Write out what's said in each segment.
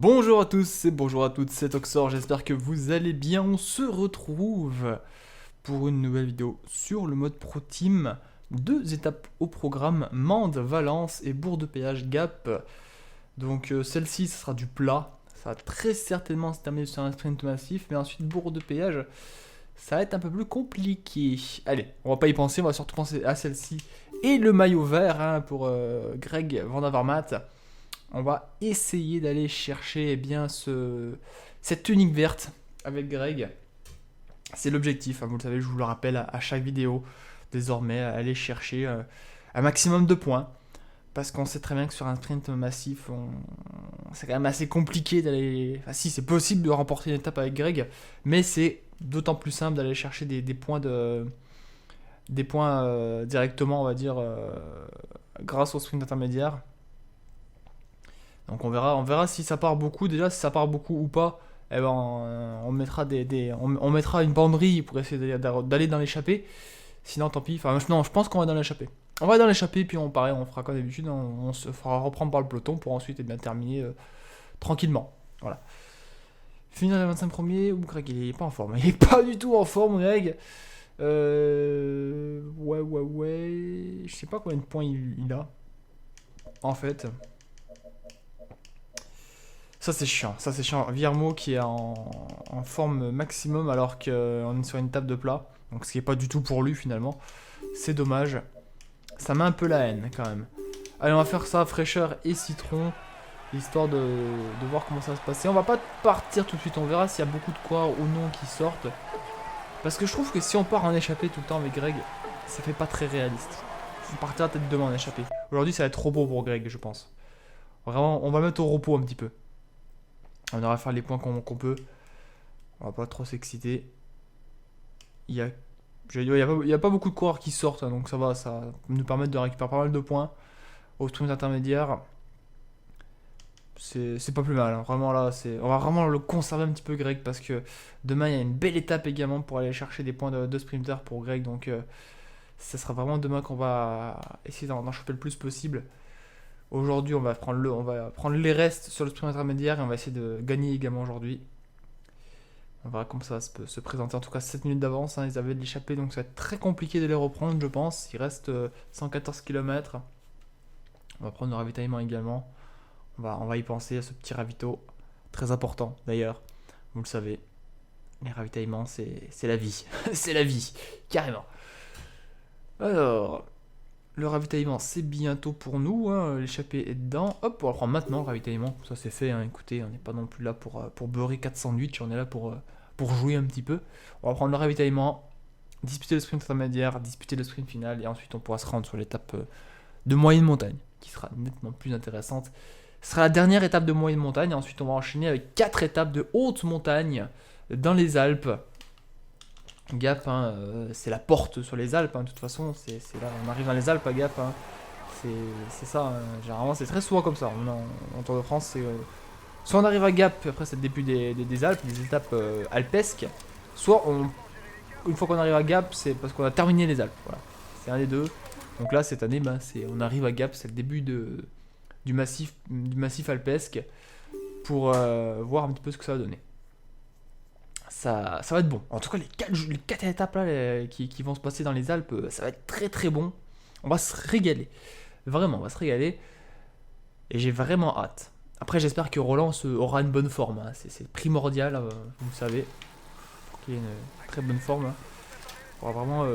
Bonjour à tous et bonjour à toutes, c'est Oxor, j'espère que vous allez bien. On se retrouve pour une nouvelle vidéo sur le mode Pro Team. Deux étapes au programme, Mende, Valence et Bourg de Péage, Gap. Donc celle-ci, ça sera du plat. Ça va très certainement se terminer sur un sprint massif, mais ensuite Bourg de Péage, ça va être un peu plus compliqué. Allez, on va pas y penser, on va surtout penser à celle-ci. Et le maillot vert pour Greg Van Avermaet. On va essayer d'aller chercher cette tunique verte avec Greg. C'est l'objectif, hein, vous le savez, je vous le rappelle à chaque vidéo. Désormais, aller chercher un maximum de points. Parce qu'on sait très bien que sur un sprint massif, c'est quand même assez compliqué d'aller... Enfin si, c'est possible de remporter une étape avec Greg, mais c'est d'autant plus simple d'aller chercher des points directement, on va dire, grâce au sprint intermédiaire. Donc on verra si ça part beaucoup. Déjà, si ça part beaucoup ou pas, eh ben, on mettra une banderille pour essayer d'aller dans l'échappée. Sinon, tant pis. Enfin, non, je pense qu'on va dans l'échappée. On va dans l'échappée, puis on fera comme d'habitude, on se fera reprendre par le peloton pour ensuite terminer tranquillement. Voilà. Finir les 25 premiers, ou Greg, il est pas en forme. Il est pas du tout en forme, Greg. Ouais. Je sais pas combien de points il a. En fait. Ça c'est chiant. Viermo qui est en forme maximum alors qu'on est sur une table de plat. Donc ce qui est pas du tout pour lui finalement. C'est dommage. Ça met un peu la haine quand même. Allez, on va faire ça, fraîcheur et citron. Histoire de voir comment ça va se passer. On va pas partir tout de suite, on verra s'il y a beaucoup de quoi ou non qui sortent. Parce que je trouve que si on part en échappée tout le temps avec Greg, ça fait pas très réaliste. On partira peut-être demain en échappée. Aujourd'hui ça va être trop beau pour Greg, je pense. Vraiment, on va mettre au repos un petit peu. On aura à faire les points qu'on peut. On va pas trop s'exciter. Il y a pas beaucoup de coureurs qui sortent, hein, donc ça va, ça va nous permettre de récupérer pas mal de points au sprint intermédiaire. C'est pas plus mal, hein. Vraiment là, on va vraiment le conserver un petit peu Greg parce que demain il y a une belle étape également pour aller chercher des points de sprinter pour Greg, donc ça sera vraiment demain qu'on va essayer d'en choper le plus possible. Aujourd'hui, on va prendre les restes sur le sprint intermédiaire et on va essayer de gagner également aujourd'hui. On verra comment ça va se présenter. En tout cas, 7 minutes d'avance, hein, ils avaient de l'échappée, donc ça va être très compliqué de les reprendre, je pense. Il reste 114 km. On va prendre le ravitaillement également. On va y penser à ce petit ravito. Très important d'ailleurs, vous le savez. Les ravitaillements, c'est la vie. C'est la vie, carrément. Alors, le ravitaillement, c'est bientôt pour nous, hein. L'échappée est dedans. Hop, on va prendre maintenant le ravitaillement. Ça, c'est fait, hein. Écoutez, on n'est pas non plus là pour beurrer 4 sandwichs. On est là pour jouer un petit peu. On va prendre le ravitaillement, disputer le sprint intermédiaire, disputer le sprint final. Et ensuite, on pourra se rendre sur l'étape de moyenne montagne, qui sera nettement plus intéressante. Ce sera la dernière étape de moyenne montagne. Et ensuite, on va enchaîner avec 4 étapes de haute montagne dans les Alpes. Gap, hein, c'est la porte sur les Alpes, hein, de toute façon, c'est là, on arrive dans les Alpes à Gap, hein, c'est ça, hein, généralement c'est très souvent comme ça, en Tour de France, c'est soit on arrive à Gap, après c'est le début des Alpes, des étapes alpesques, soit une fois qu'on arrive à Gap, c'est parce qu'on a terminé les Alpes, voilà, c'est un des deux. Donc là cette année, on arrive à Gap, c'est le début du massif alpesque, pour voir un petit peu ce que ça va donner. Ça va être bon. En tout cas, les 4 étapes là, qui vont se passer dans les Alpes, ça va être très très bon. On va se régaler. Vraiment, on va se régaler. Et j'ai vraiment hâte. Après, j'espère que Roland aura une bonne forme, hein. C'est primordial, vous le savez. Pour qu'il ait une très bonne forme, hein. On va vraiment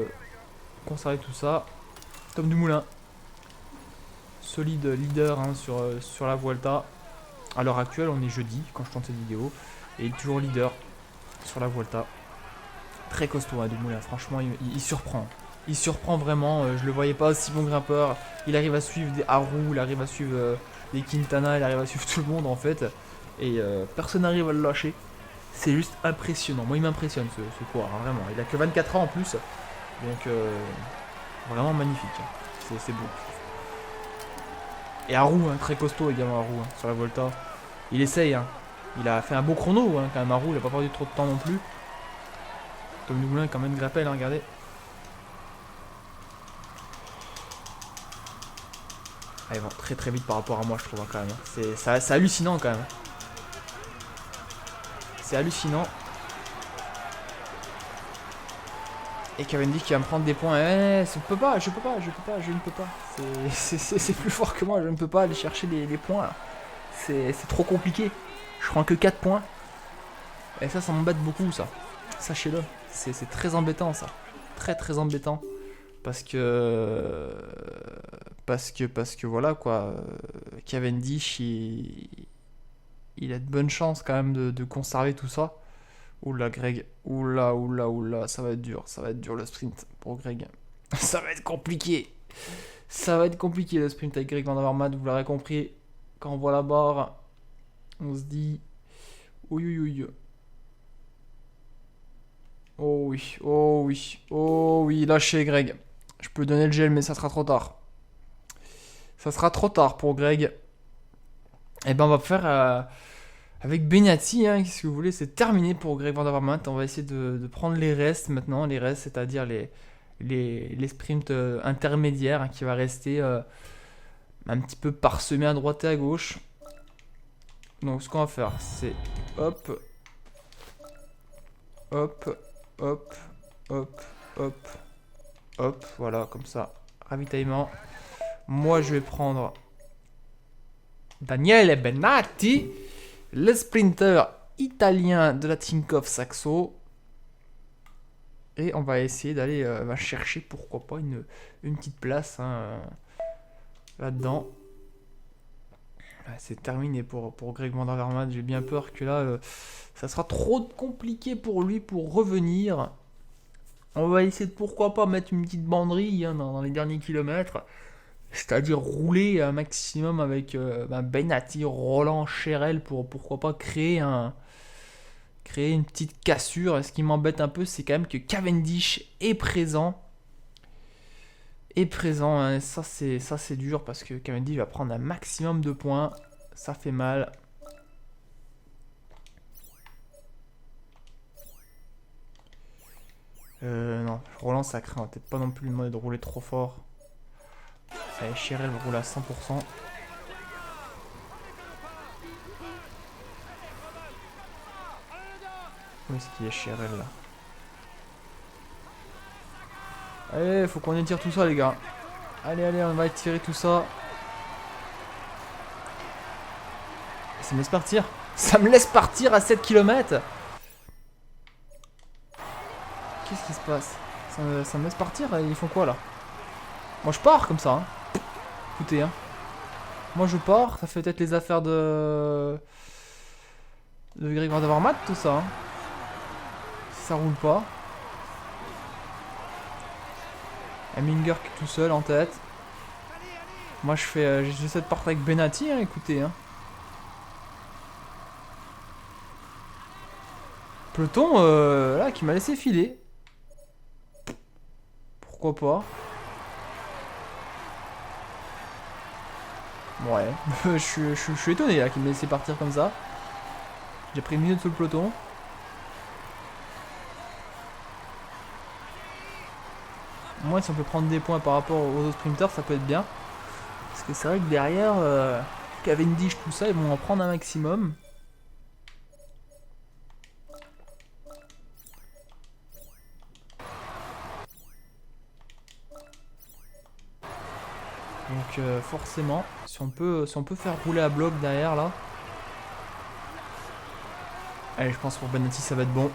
conserver tout ça. Tom Dumoulin. Solide leader, hein, sur la Vuelta. À l'heure actuelle, on est jeudi quand je tourne cette vidéo. Et il est toujours leader sur la Vuelta. Très costaud, hein, Dumoulin, franchement il surprend. Il surprend vraiment, je le voyais pas aussi bon grimpeur. Il arrive à suivre des Haru, il arrive à suivre des Quintana, il arrive à suivre tout le monde en fait. Et personne n'arrive à le lâcher. C'est juste impressionnant. Moi il m'impressionne ce coureur, hein, vraiment. Il a que 24 ans en plus. Donc vraiment magnifique, hein. C'est beau. Et Haru, hein, très costaud également Haru, hein, sur la Volta. Il essaye, hein. Il a fait un beau chrono, hein, quand même Haru, il a pas perdu trop de temps non plus. Tom Dumoulin quand même grappelle, hein, regardez. Ah, ils vont très très vite par rapport à moi, je trouve, hein, quand même. C'est hallucinant quand même. C'est hallucinant. Et Cavendish qui va me prendre des points. Je ne peux pas. C'est plus fort que moi, je ne peux pas aller chercher les points là. C'est trop compliqué. Je prends que 4 points. Et ça m'embête beaucoup ça. Sachez-le. C'est très embêtant ça. Très embêtant. Parce que voilà quoi. Cavendish il a de bonnes chances quand même de conserver tout ça. Oula Greg, oula, ça va être dur le sprint pour Greg. Ça va être compliqué le sprint avec Greg Van Avermaet, vous l'aurez compris. Quand on voit la barre, on se dit ouïe. Oh oui, lâchez Greg. Je peux donner le gel mais ça sera trop tard. Ça sera trop tard pour Greg. Et ben on va faire avec Benatti, hein, qu'est-ce que vous voulez, c'est terminé pour Greg Van Avermaet. On va essayer de prendre les restes maintenant, c'est-à-dire les sprints intermédiaires hein, qui va rester un petit peu parsemés à droite et à gauche. Donc ce qu'on va faire, c'est hop, voilà, comme ça, ravitaillement. Moi je vais prendre Daniele Benatti, le sprinter italien de la Tinkoff Saxo. Et on va essayer d'aller chercher, pourquoi pas, une petite place hein, là-dedans. C'est terminé pour Greg Van Avermaet. J'ai bien peur que là, ça sera trop compliqué pour lui pour revenir. On va essayer de, pourquoi pas, mettre une petite banderille hein, dans les derniers kilomètres. C'est-à-dire rouler un maximum avec Benatti, Roland, Cherel pour pourquoi pas créer une petite cassure. Ce qui m'embête un peu, c'est quand même que Cavendish est présent. Hein. Ça c'est dur parce que Cavendish va prendre un maximum de points. Ça fait mal. Non, Roland ça craint. On va peut-être pas non plus lui demander de rouler trop fort. Allez, Cherel roule à 100%. Où est-ce qu'il y a Cherel là? Allez, faut qu'on étire tout ça les gars. Allez, on va étirer tout ça. Ça me laisse partir. Ça me laisse partir à 7 km. Qu'est-ce qui se passe? Ça me laisse partir. Ils font quoi là? Moi je pars comme ça. Hein. Écoutez, hein. Moi je pars. Ça fait peut-être les affaires de Greg Van Avermaet tout ça. Hein. Si ça roule pas. Heminger qui est tout seul en tête. Moi j'essaie de partir avec Benatti, hein, écoutez. Hein. Peloton là qui m'a laissé filer. Pourquoi pas? Ouais, je suis étonné là qu'il me laissé partir comme ça. J'ai pris une minute sur le peloton. Moi, si on peut prendre des points par rapport aux autres sprinters, ça peut être bien. Parce que c'est vrai que derrière, Cavendish, tout ça, ils vont en prendre un maximum. Donc forcément, si on peut faire rouler à bloc derrière là. Allez, je pense pour Benatti ça va être bon.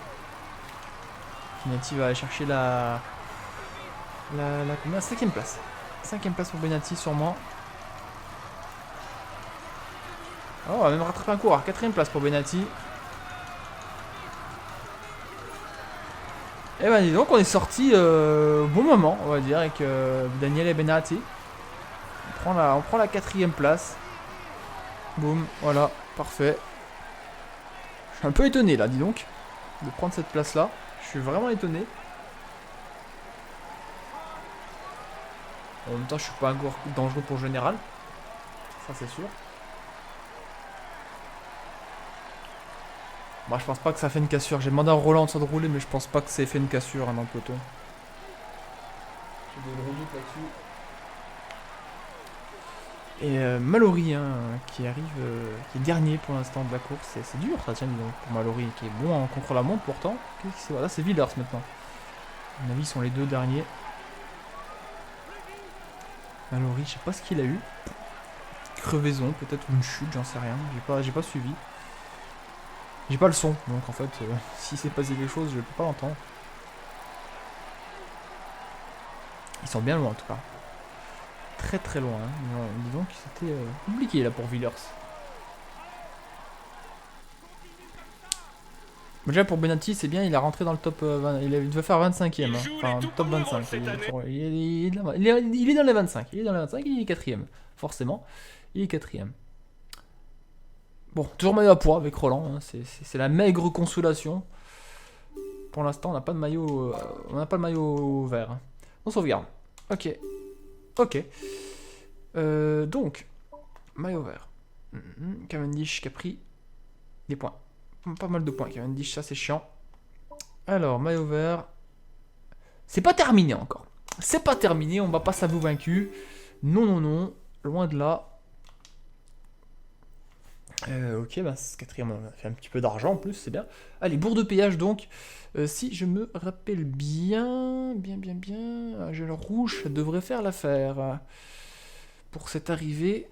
Benatti va aller chercher la combien? 5ème place. 5ème place pour Benatti sûrement. Oh, on va même rattraper un coureur. 4ème place pour Benatti. Et ben dis donc, on est sorti au bon moment, on va dire, avec Daniele Benatti. On prend la 4ème place. Boum, voilà, parfait. Je suis un peu étonné là, dis donc, de prendre cette place là. Je suis vraiment étonné. En même temps, je suis pas un coureur dangereux pour le général. Ça, c'est sûr. Moi, je pense pas que ça fait une cassure. J'ai demandé à Roland de rouler, mais je pense pas que ça ait fait une cassure hein, dans le peloton. J'ai des gros doutes là-dessus. Et Mallory, hein, qui arrive, qui est dernier pour l'instant de la course. C'est dur ça, tiens, dis donc, pour Mallory, qui est bon en contre-la-montre pourtant. Voilà, c'est Villers maintenant. À mon avis, ils sont les deux derniers. Mallory, je sais pas ce qu'il a eu. Crevaison, peut-être une chute, j'en sais rien. J'ai pas suivi. J'ai pas le son, donc en fait, si c'est passé quelque chose, je peux pas l'entendre. Ils sont bien loin en tout cas. Très très loin. Hein. Dis donc, c'était compliqué là pour Villers. Déjà pour Benatti, c'est bien, il est rentré dans le top 20, il devait faire 25ème, hein. Enfin top 25. Il est dans les 25, il est dans les 25, il est 4ème, forcément. Il est 4ème. Bon, toujours maillot à poids avec Roland, hein. C'est la maigre consolation. Pour l'instant, on n'a pas de maillot, on n'a pas le maillot vert. Hein. On sauvegarde. Ok. Ok. Donc, maillot vert. Cavendish qui a pris des points. Pas mal de points, Cavendish, ça c'est chiant. Alors, maillot vert. C'est pas terminé encore. C'est pas terminé, on va pas s'avouer vaincu. Non, non, non. Loin de là. Ok, bah ce quatrième, on a fait un petit peu d'argent en plus, c'est bien. Allez, bourre de péage donc. Si je me rappelle bien, un gel rouge, ça devrait faire l'affaire. Pour cette arrivée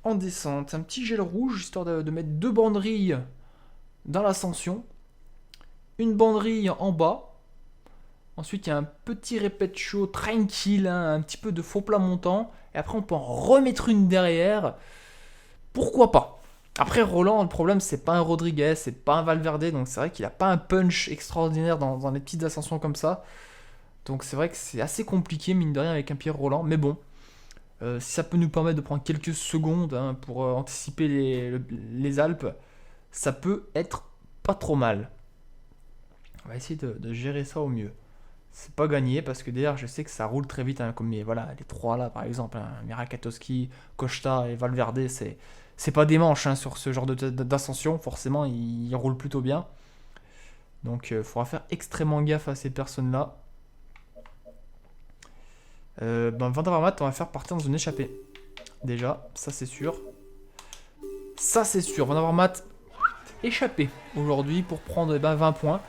en descente. Un petit gel rouge, histoire de mettre 2 banderilles dans l'ascension. Une banderille en bas. Ensuite, il y a un petit répète chaud tranquille, hein, un petit peu de faux plat montant. Et après, on peut en remettre une derrière. Pourquoi pas? Après, Roland, le problème, c'est pas un Rodriguez, c'est pas un Valverde. Donc, c'est vrai qu'il a pas un punch extraordinaire dans les petites ascensions comme ça. Donc, c'est vrai que c'est assez compliqué, mine de rien, avec un Pierre Roland. Mais bon, si ça peut nous permettre de prendre quelques secondes hein, pour anticiper les Alpes, ça peut être pas trop mal. On va essayer de gérer ça au mieux. C'est pas gagné parce que d'ailleurs je sais que ça roule très vite hein, comme voilà, les trois là par exemple, hein, Mirakatowski, Costa et Valverde, c'est pas des manches hein, sur ce genre d'ascension, forcément ils roulent plutôt bien. Donc il faudra faire extrêmement gaffe à ces personnes là. Van der Avermaet, on va faire partir dans une échappée. Déjà, ça c'est sûr. Ça c'est sûr, Van der Avermaet échappé aujourd'hui pour prendre 20 points.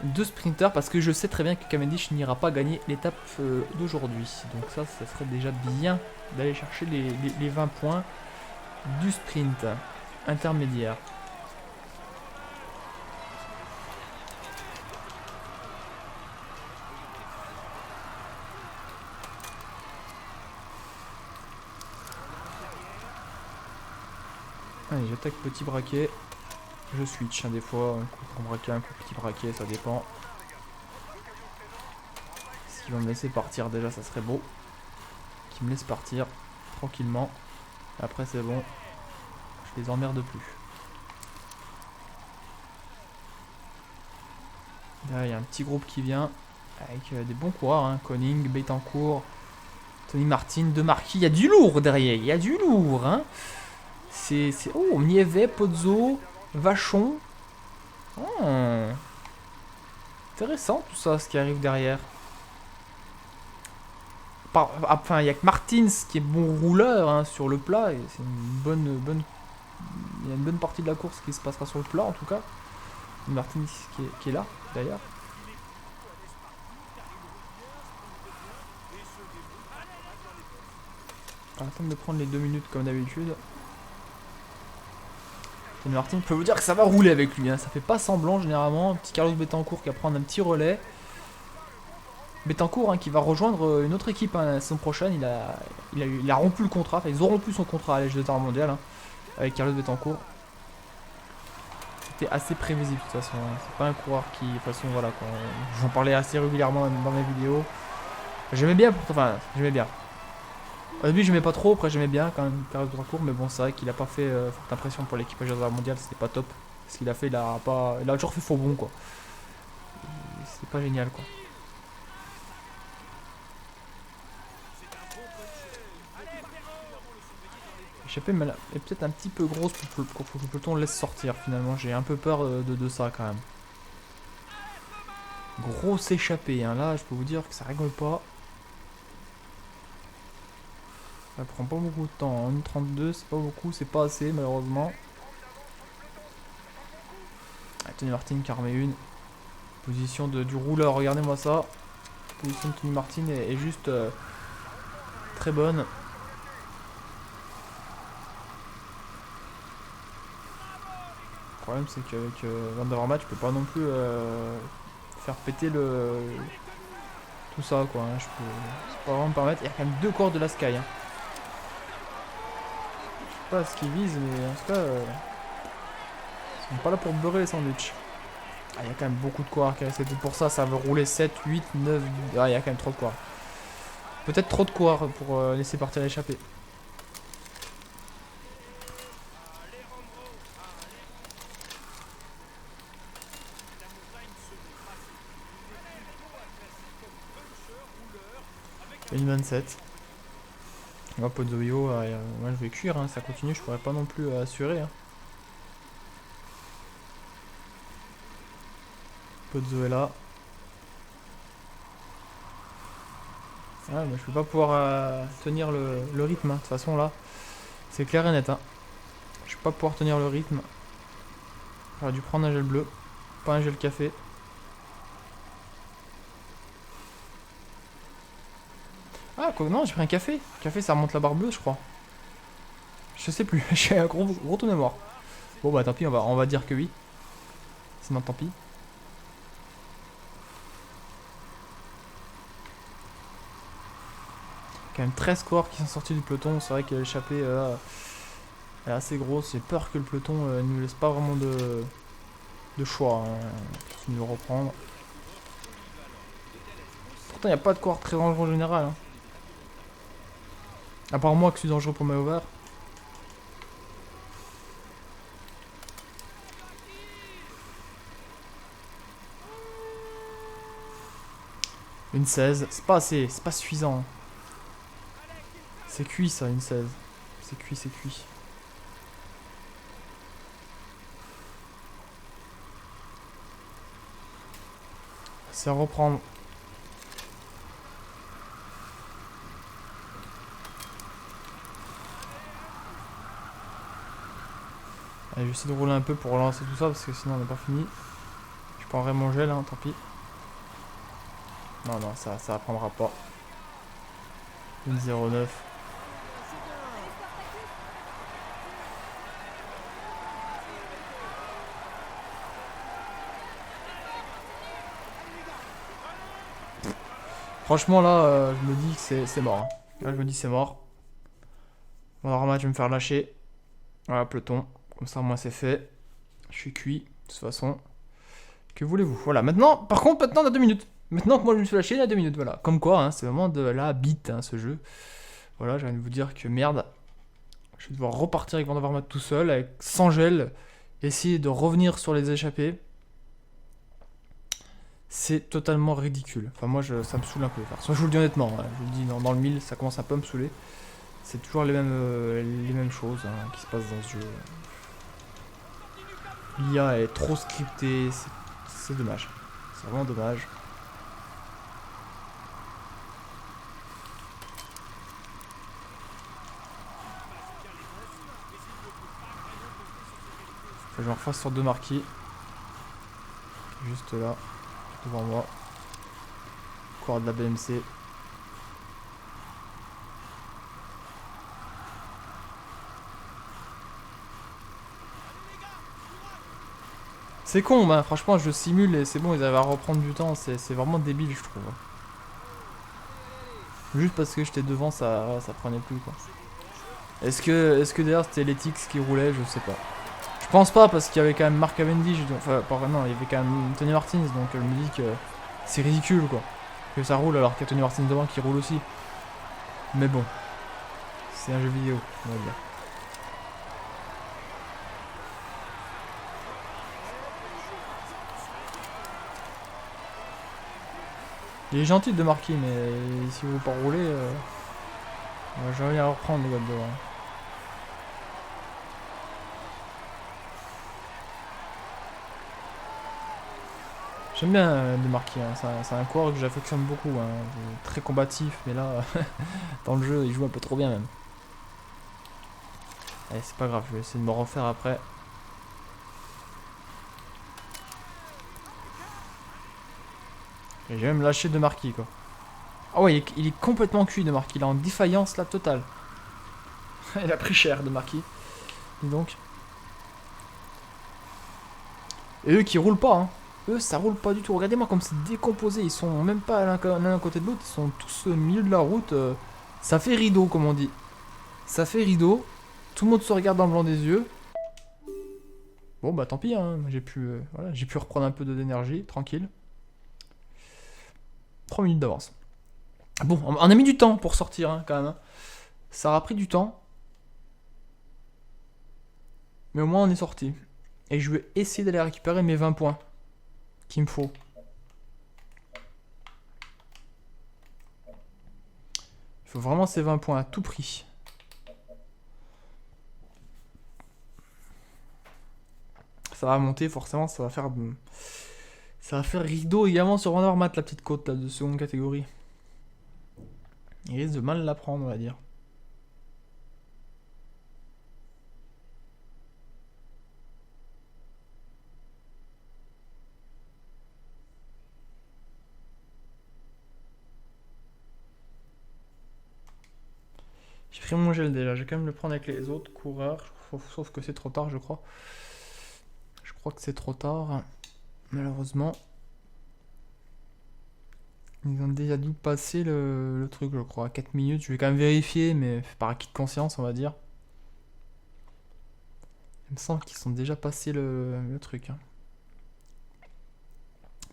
2 sprinters parce que je sais très bien que Cavendish n'ira pas gagner l'étape d'aujourd'hui. Donc ça serait déjà bien d'aller chercher les 20 points du sprint intermédiaire. Allez, j'attaque petit braquet. Je switch hein, des fois, un coup grand braquet, un coup petit braquet, ça dépend. S'ils vont me laisser partir déjà, ça serait beau. Qu'ils me laissent partir tranquillement. Après c'est bon, je les emmerde plus. Là il y a un petit groupe qui vient avec des bons coureurs, hein. Koning, Betancourt, Tony Martin, De Marquis. Il y a du lourd derrière, il y a du lourd. Hein. Oh, Nieve, Pozzo, Vachon. Oh. Intéressant tout ça, ce qui arrive derrière. Enfin, il n'y a que Martins qui est bon rouleur hein, sur le plat. Et c'est une bonne. Il y a une bonne partie de la course qui se passera sur le plat en tout cas. Martins qui est là d'ailleurs. On va attendre de prendre les 2 minutes comme d'habitude. Tony Martin, je peux vous dire que ça va rouler avec lui, hein. Ça fait pas semblant généralement. Un petit Carlos Betancourt qui va prendre un petit relais. Betancourt hein, qui va rejoindre une autre équipe hein, la saison prochaine. Il a rompu le contrat, enfin ils ont rompu son contrat à l'âge de temps mondial hein, avec Carlos Betancourt. C'était assez prévisible de toute façon. Hein. C'est pas un coureur qui, de toute façon, voilà quoi. J'en parlais assez régulièrement dans mes vidéos. J'aimais bien, enfin j'aimais bien. Au début, j'aimais pas trop, après j'aimais bien quand même Carlos Betancourt, mais bon, c'est vrai qu'il a pas fait forte impression pour l'équipage de la mondiale, c'était pas top. Ce qu'il a fait, il a toujours fait faux bon quoi. C'est pas génial quoi. L'échappée est peut-être un petit peu grosse pour que le peloton le laisse sortir finalement, j'ai un peu peur de ça quand même. Grosse échappée, hein. Là je peux vous dire que ça rigole pas. Ça prend pas beaucoup de temps, hein. 1,32, c'est pas beaucoup, c'est pas assez malheureusement. Ah, Tony Martin qui en remet une. Position du rouleur, regardez-moi ça. Position de Tony Martin est juste très bonne. Le problème c'est qu'avec Van der Match, je peux pas non plus faire péter tout ça quoi. Hein. Je peux pas vraiment me permettre. Il y a quand même 2 coureurs de la Sky. Hein. Je sais pas ce qu'ils visent, mais en tout cas, ils sont pas là pour beurrer les sandwichs. Ah, il y a quand même beaucoup de coureurs qui restent. C'est pour ça, ça veut rouler 7, 8, 9. Ah, il y a quand même trop de coureurs. Peut-être trop de coureurs pour laisser partir l'échappée. Une 27. Moi, Pozzoio, moi je vais cuire, hein. Ça continue, je pourrais pas non plus assurer. Hein. Pozzo est là. Ah, mais je peux pas pouvoir tenir le rythme. Hein. De toute façon, là, c'est clair et net. Hein. Je vais pas pouvoir tenir le rythme. J'aurais dû prendre un gel bleu, pas un gel café. Ah, quoi, non, j'ai pris un café. Café, ça remonte la barre bleue, je crois. Je sais plus, j'ai un gros trou de mémoire. Bon, bah tant pis, on va dire que oui. Sinon, tant pis. Quand même 13 coureurs qui sont sortis du peloton. C'est vrai que l'échappée est assez grosse. J'ai peur que le peloton ne nous laisse pas vraiment de choix. Hein, de le reprendre. Pourtant, il n'y a pas de coureur très dangereux en général. Hein. À part moi que je suis dangereux pour maillot vert. Une 16, c'est pas assez, c'est pas suffisant. C'est cuit ça, une 16. C'est cuit, c'est cuit. C'est à reprendre. Allez, je vais essayer de rouler un peu pour relancer tout ça parce que sinon on n'est pas fini. Je prendrai mon gel, hein, tant pis. Non, non, ça prendra pas. Une 0,9. Franchement, là, je me dis que c'est mort. Hein. Là, je me dis c'est mort. Bon, alors, je vais me faire lâcher. Voilà, peloton. Comme ça, moi, c'est fait. Je suis cuit, de toute façon. Que voulez-vous? Voilà, maintenant, par contre, maintenant, on a 2 minutes. Maintenant que moi, je me suis lâché, il y a 2 minutes. Voilà, comme quoi, hein, c'est vraiment de la bite, hein, ce jeu. Voilà, j'ai envie de vous dire que merde. Je vais devoir repartir avec Van der Mat tout seul, avec sans gel. Essayer de revenir sur les échappées. C'est totalement ridicule. Enfin, moi, ça me saoule un peu. Enfin, je vous le dis honnêtement, hein, je vous le dis dans le mille, ça commence un peu à me saouler. C'est toujours les mêmes choses hein, qui se passent dans ce jeu. L'IA est trop scriptée, c'est dommage. C'est vraiment dommage. Faut que je me refasse sur 2 marquis. Juste là, devant moi. Coureur de la BMC. C'est con, bah, franchement, je simule et c'est bon, ils arrivent à reprendre du temps. C'est vraiment débile, je trouve. Juste parce que j'étais devant, ça prenait plus, quoi. Est-ce que d'ailleurs c'était l'Ethics qui roulait? Je sais pas. Je pense pas, parce qu'il y avait quand même Mark Cavendish. Enfin, non, il y avait quand même Tony Martins, donc je me dis que c'est ridicule, quoi. Que ça roule alors qu'il y a Tony Martins devant qui roule aussi. Mais bon, c'est un jeu vidéo, on va dire. Il est gentil de marquer, mais si vous veut pas rouler, j'ai envie à reprendre les gars de devant. J'aime bien de marquer, hein. C'est un coureur que j'affectionne beaucoup, hein. Très combatif, mais là, dans le jeu, il joue un peu trop bien même. Allez, c'est pas grave, je vais essayer de me refaire après. Et j'ai même lâché de Marquis, quoi. Ah ouais, il est complètement cuit de Marquis. Il est en défaillance, là, totale. Il a pris cher de Marquis. Dis donc. Et eux qui roulent pas, hein. Eux, ça roule pas du tout. Regardez-moi comme c'est décomposé. Ils sont même pas l'un à côté de l'autre. Ils sont tous au milieu de la route. Ça fait rideau, comme on dit. Ça fait rideau. Tout le monde se regarde dans le blanc des yeux. Bon, bah tant pis, hein. Voilà, j'ai pu reprendre un peu d'énergie, tranquille. 3 minutes d'avance. Bon, on a mis du temps pour sortir, hein, quand même. Hein. Ça aura pris du temps. Mais au moins, on est sorti. Et je vais essayer d'aller récupérer mes 20 points qu'il me faut. Il faut vraiment ces 20 points à tout prix. Ça va monter, forcément, ça va faire rideau également sur Vandermat, la petite côte là, de seconde catégorie. Il risque de mal la prendre, on va dire. J'ai pris mon gel déjà, je vais quand même le prendre avec les autres coureurs, sauf que c'est trop tard, je crois. Je crois que c'est trop tard, malheureusement. Ils ont déjà dû passer le truc, je crois, à 4 minutes. Je vais quand même vérifier, mais par acquis de conscience, on va dire. Il me semble qu'ils sont déjà passés le truc. Hein.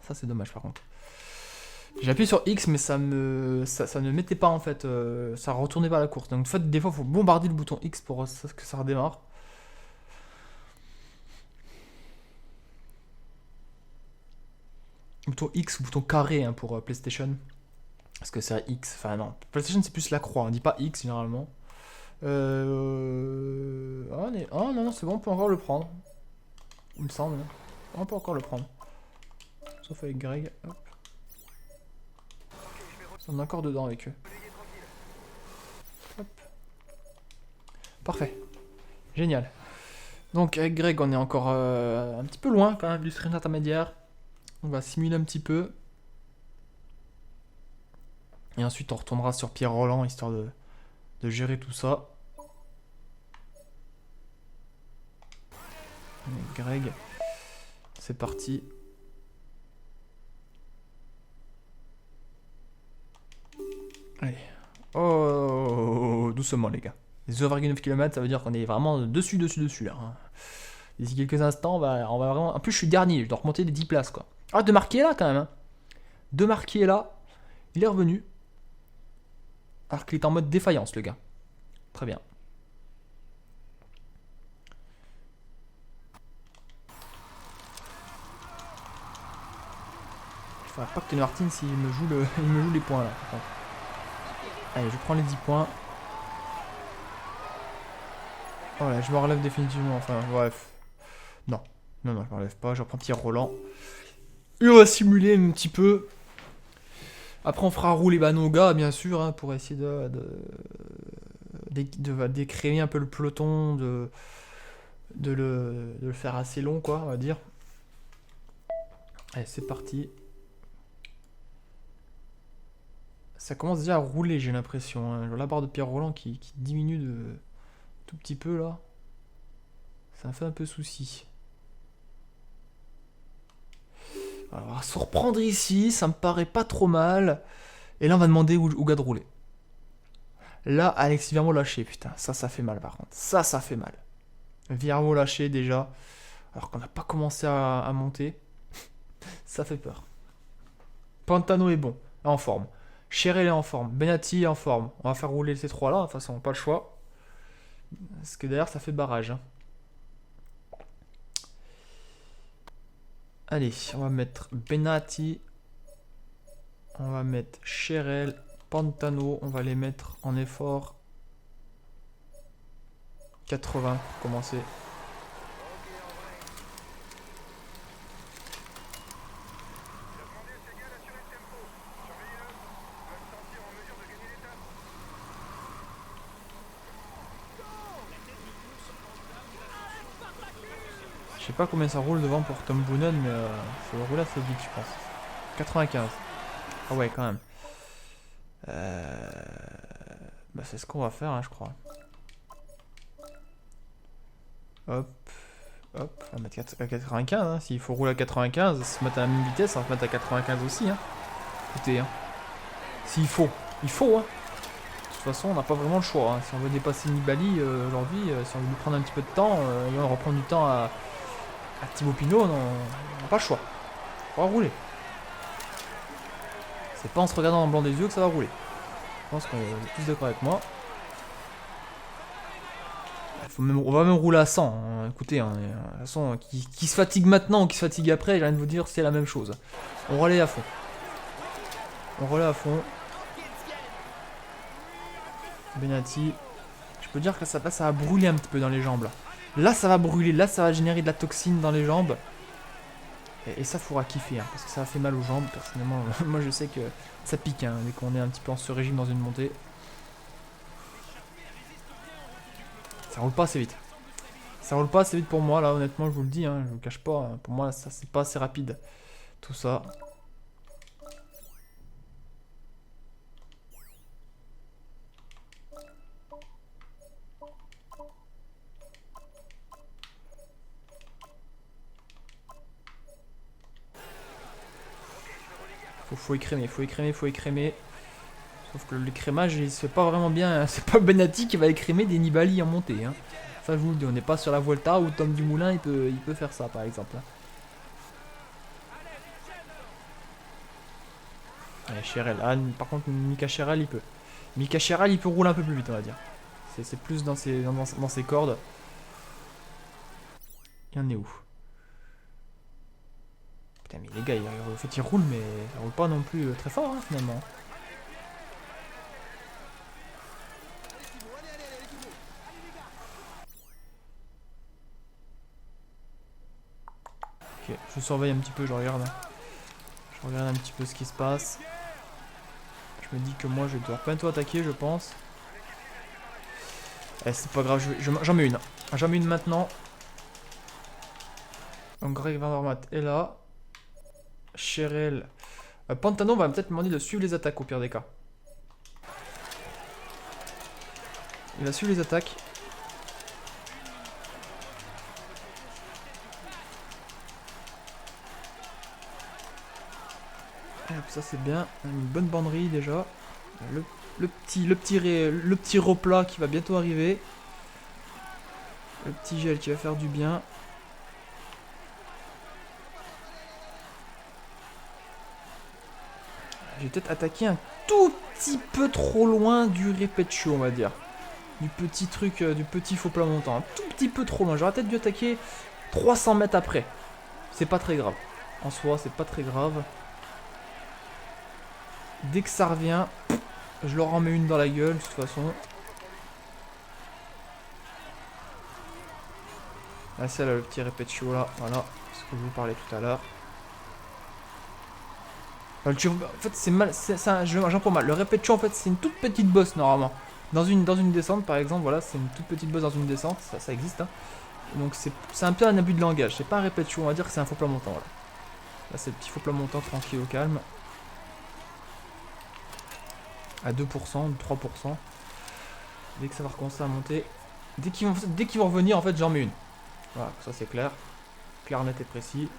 Ça, c'est dommage, par contre. J'ai appuyé sur X, mais ça ne mettait pas, en fait. Ça retournait pas la course. Donc, en fait, des fois, il faut bombarder le bouton X pour que ça redémarre. Bouton X ou bouton carré hein, pour PlayStation. Parce que c'est X. Enfin, non. PlayStation, c'est plus la croix. On dit pas X, généralement. Ah non, non, c'est bon, on peut encore le prendre. Il me semble. On peut encore le prendre. Sauf avec Greg. Hop. On est encore dedans avec eux. Hop. Parfait. Génial. Donc avec Greg, on est encore un petit peu loin quand même du sprint intermédiaire. On va simuler un petit peu. Et ensuite, on retournera sur Pierre Roland histoire de gérer tout ça. Greg, c'est parti. Allez. Oh, doucement les gars. 0,9 km, ça veut dire qu'on est vraiment dessus là. Hein. D'ici quelques instants, on va vraiment... En plus, je suis dernier, je dois remonter les 10 places quoi. Ah, De Marquis est là quand même. Hein. De Marquis est là. Il est revenu. Alors qu'il est en mode défaillance, le gars. Très bien. Il faudra pas que Tony Martin s'il me joue il me joue les points là. Allez, je prends les 10 points. Voilà, je me relève définitivement. Enfin, bref. Non. Non, non, je me relève pas. Je reprends Pierre Roland. Et on va simuler un petit peu. Après, on fera rouler Banoga, bien sûr, hein, pour essayer de décrémer un peu le peloton, de le faire assez long, quoi, on va dire. Allez, c'est parti. Ça commence déjà à rouler, j'ai l'impression. Hein. La barre de Pierre Roland qui diminue de tout petit peu, là. Ça me fait un peu souci. Alors, on va se reprendre ici, ça me paraît pas trop mal. Et là, on va demander au gars de rouler. Là, Alexis Virmo lâché, putain. Ça fait mal, par contre. Ça fait mal. Virmo lâché, déjà. Alors qu'on n'a pas commencé à monter. Ça fait peur. Pantano est bon, en forme. Cherel est en forme. Benatti est en forme. On va faire rouler ces trois-là, de toute façon, pas le choix. Parce que d'ailleurs, ça fait barrage. Hein. Allez, on va mettre Benatti. On va mettre Cherel, Pantano. On va les mettre en effort. 80 pour commencer. sais pas combien ça roule devant pour Tom Boonen, mais ça va rouler assez vite, je pense. 95. Ah ouais, quand même. Bah c'est ce qu'on va faire, hein, je crois. Hop. Hop, on va mettre à 95, hein. S'il faut rouler à 95, se mettre à la même vitesse, on va se mettre à 95 aussi, hein. Écoutez, hein. S'il faut, il faut, hein. De toute façon, on n'a pas vraiment le choix, hein. Si on veut dépasser Nibali aujourd'hui, si on veut lui prendre un petit peu de temps, et on reprend du temps à Thibaut Pinot, on n'a pas le choix. On va rouler. C'est pas en se regardant dans le blanc des yeux que ça va rouler. Je pense qu'on est tous d'accord avec moi. On va même rouler à 100. Hein. Écoutez, hein, de toute façon, qui se fatigue maintenant ou qui se fatigue après, j'ai rien de vous dire, c'est la même chose. On relaie à fond. On relaie à fond. Benati. Je peux dire que ça va brûler un petit peu dans les jambes. Là, ça va brûler. Là, ça va générer de la toxine dans les jambes. Et ça, faudra kiffer. Hein, parce que ça a fait mal aux jambes. Personnellement, moi, je sais que ça pique. Hein, dès qu'on est un petit peu en ce régime dans une montée. Ça roule pas assez vite. Ça roule pas assez vite pour moi, là, honnêtement, je vous le dis, hein, je vous cache pas. Hein, pour moi, ça, c'est pas assez rapide. Tout ça. Faut écrémer, faut écrémer, faut écrémer. Sauf que l'écrémage, il se fait pas vraiment bien. Hein. C'est pas Benati qui va écrémer des Nibali en montée. Hein. Ça, je vous le dis, on n'est pas sur la Vuelta où Tom Dumoulin, il peut faire ça, par exemple. Hein. Allez, Cherel. Ah, par contre, Mika Cherel, il peut. Mika Cherel, il peut rouler un peu plus vite, on va dire. C'est plus dans ses cordes. Il y en est où? Putain, mais les gars, en fait, ils roulent, mais ça roule pas non plus très fort, hein, finalement. Ok, je surveille un petit peu, je regarde. Je regarde un petit peu ce qui se passe. Je me dis que moi, je vais devoir bientôt attaquer, je pense. Eh, c'est pas grave, j'en mets une. J'en mets une maintenant. Donc Greg Van Avermaet est là. Cherel. Pantano va peut-être me demander de suivre les attaques au pire des cas. Il va suivre les attaques. Hop, ça c'est bien. Une bonne banderie déjà. Le petit replat qui va bientôt arriver. Le petit gel qui va faire du bien. J'ai peut-être attaqué un tout petit peu trop loin du repetcho, on va dire. Du petit truc, du petit faux plat montant. Un tout petit peu trop loin. J'aurais peut-être dû attaquer 300 mètres après. C'est pas très grave. En soi, c'est pas très grave. Dès que ça revient, je leur en mets une dans la gueule, de toute façon. Là, c'est là le petit repetcho là. Voilà, ce que je vous parlais tout à l'heure. En fait, c'est mal. J'en prends mal. Le repetcho, en fait, c'est une toute petite bosse normalement. Dans une descente, par exemple, voilà, c'est une toute petite bosse dans une descente. Ça existe. Hein. Donc, c'est un peu un abus de langage. C'est pas un repetcho, on va dire que c'est un faux plat montant. Voilà. Là, c'est le petit faux plat montant tranquille au calme. À 2%, 3%. Dès que ça va recommencer à monter. Dès qu'ils vont revenir, en fait, j'en mets une. Voilà, ça c'est clair. Clair, net et précis.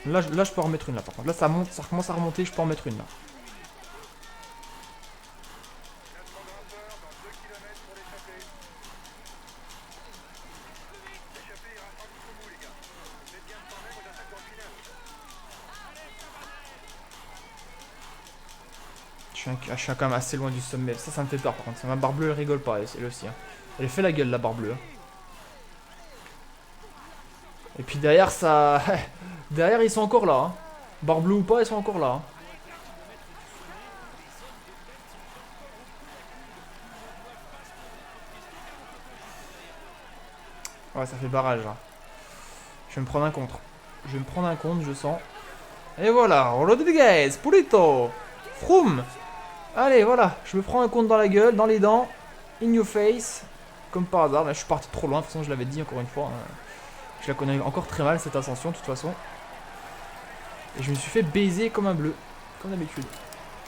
Là, je peux en remettre une là par contre. Là ça monte, ça commence à remonter, je peux en mettre une là. Je suis quand même assez loin du sommet. Ça me fait peur par contre. Ma barre bleue elle rigole pas, elle aussi. Hein. Elle fait la gueule la barre bleue. Hein. Et puis derrière ça. Derrière ils sont encore là. Hein. Barre bleue ou pas, ils sont encore là. Hein. Ouais, ça fait barrage là. Je vais me prendre un contre. Je vais me prendre un contre, je sens. Et voilà, Rodriguez, Pulito, Froome. Allez, voilà, je me prends un contre dans la gueule, dans les dents. In your face. Comme par hasard, là je suis parti trop loin, de toute façon je l'avais dit encore une fois. Hein. Je la connais encore très mal cette ascension de toute façon. Et je me suis fait baiser comme un bleu, comme d'habitude.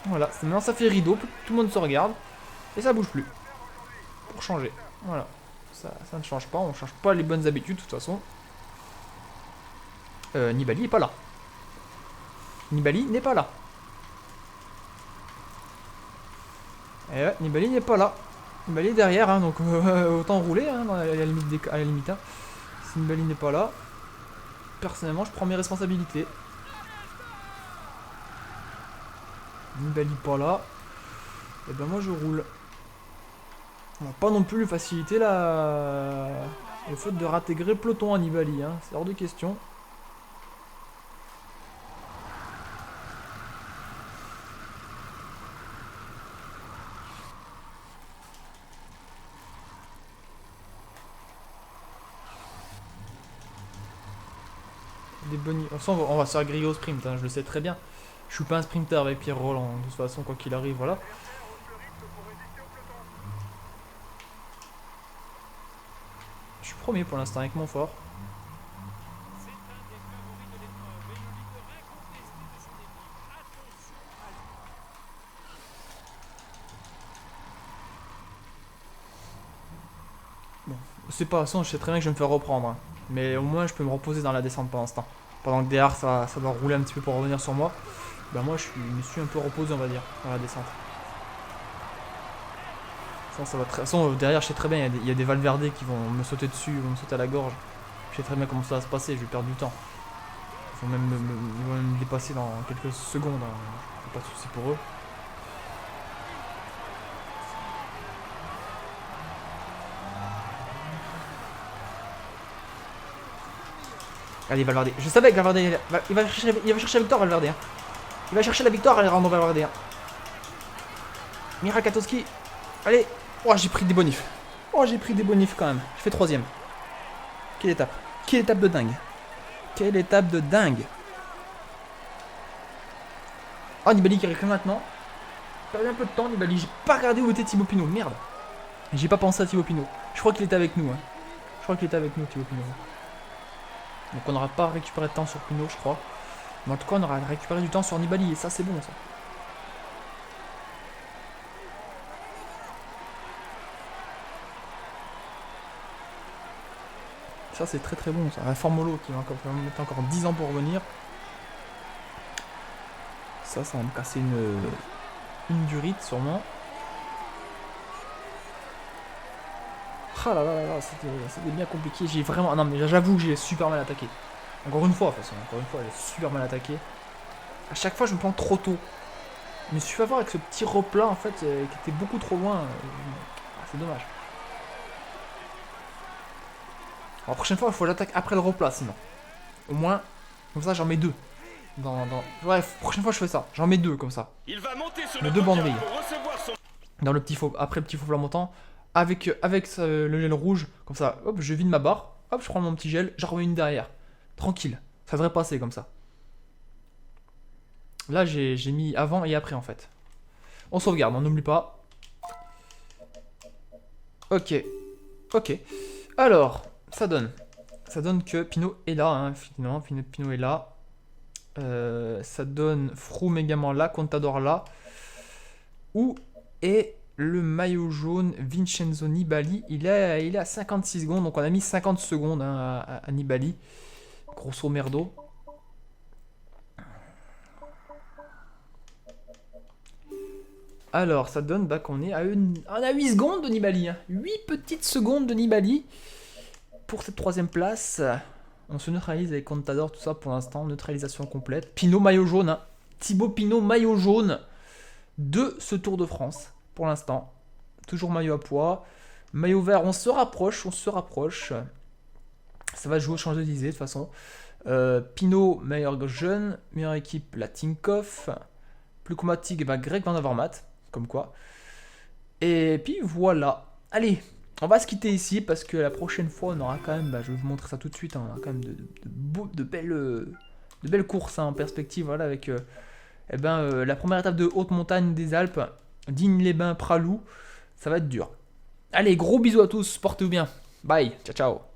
Voilà, maintenant ça fait rideau, tout le monde se regarde. Et ça bouge plus. Pour changer, voilà. Ça ne change pas, on ne change pas les bonnes habitudes de toute façon. Nibali est pas là. Nibali n'est pas là. Et ouais, Nibali n'est pas là. Nibali est derrière, hein, donc autant rouler hein, à la limite. Hein. Si Nibali n'est pas là, personnellement, je prends mes responsabilités. Nibali pas là. Et ben moi je roule. On va pas non plus lui faciliter le fait de réintégrer peloton à Nibali, hein. C'est hors de question. Des bonnes... on va se faire griller au sprint, hein, je le sais très bien. Je suis pas un sprinter avec Pierre Roland, de toute façon, quoi qu'il arrive, voilà. Je suis premier pour l'instant avec mon fort. Bon, c'est pas, de toute façon, je sais très bien que je vais me faire reprendre. Hein. Mais au moins, je peux me reposer dans la descente pour l'instant. Pendant que derrière, ça doit rouler un petit peu pour revenir sur moi. Ben moi, me suis un peu reposé, on va dire, dans la descente. Ça va très... De toute façon, derrière, je sais très bien, il y a des Valverde qui vont me sauter dessus, vont me sauter à la gorge. Je sais très bien comment ça va se passer, je vais perdre du temps. Ils vont même me dépasser dans quelques secondes, hein. Pas de soucis pour eux. Allez, Valverde. Je savais que Valverde, il va chercher la victoire, Valverde. Hein. Il va chercher la victoire, allez, rendre Valverde. Hein. Mira Katowski. Allez. Oh, j'ai pris des bonifs. Oh, j'ai pris des bonifs quand même. Je fais troisième. Quelle étape? Quelle étape de dingue. Quelle étape de dingue. Oh, Nibali qui réclame maintenant. Perdu un peu de temps, Nibali. J'ai pas regardé où était Thibaut Pinot. Merde. J'ai pas pensé à Thibaut Pinot. Je crois qu'il était avec nous. Hein. Je crois qu'il était avec nous, Thibaut Pinot. Donc on n'aura pas récupéré de temps sur Pinot, je crois. Mais en tout cas, on aura récupéré du temps sur Nibali. Et ça, c'est bon, ça. Ça, c'est très très bon, ça. Un Formolo qui va mettre encore 10 ans pour revenir. Ça va me casser une durite, sûrement. Ah là là là là, c'était bien compliqué. J'ai vraiment... Non, mais j'avoue que j'ai super mal attaqué. Encore une fois, de toute façon. Encore une fois, j'ai super mal attaqué. À chaque fois, je me prends trop tôt. Je me suis fait avoir avec ce petit replat, en fait, qui était beaucoup trop loin. C'est dommage. Alors, la prochaine fois, il faut que j'attaque après le replat, sinon. Au moins, comme ça, j'en mets deux. Ouais, prochaine fois, je fais ça. J'en mets deux, comme ça. Il va monter sur les deux banderilles. Dans le petit faux... Après le petit faux plat montant. Avec le gel rouge, comme ça, hop, je vide ma barre. Hop, je prends mon petit gel, j'en remets une derrière. Tranquille. Ça devrait passer comme ça. Là, j'ai mis avant et après, en fait. On sauvegarde, on n'oublie pas. Ok. Ok. Alors... Ça donne que Pinot est là, hein, finalement. Pinot est là. Ça donne Froome également là, Contador là. Où est le maillot jaune Vincenzo Nibali? Il est à 56 secondes, donc on a mis 50 secondes hein, à Nibali. Grosso merdo. Alors, ça donne qu'on est à 8 secondes de Nibali. Hein. 8 petites secondes de Nibali. Pour cette troisième place, on se neutralise avec Contador, tout ça pour l'instant, neutralisation complète. Pinot maillot jaune, hein. Thibaut Pinot maillot jaune de ce Tour de France pour l'instant. Toujours maillot à poids. Maillot vert, on se rapproche. Ça va jouer au Champs-Élysées de toute façon. Pinot, meilleur jeune, meilleure équipe, la Tinkoff. Plus combatif, Greg Van Avermaet, comme quoi. Et puis voilà. Allez. On va se quitter ici parce que la prochaine fois on aura quand même, je vais vous montrer ça tout de suite, hein, on aura quand même de belles courses hein, en perspective, voilà, avec la première étape de haute montagne des Alpes, Digne-les-Bains, Pralou, ça va être dur. Allez, gros bisous à tous, portez-vous bien. Bye, ciao ciao.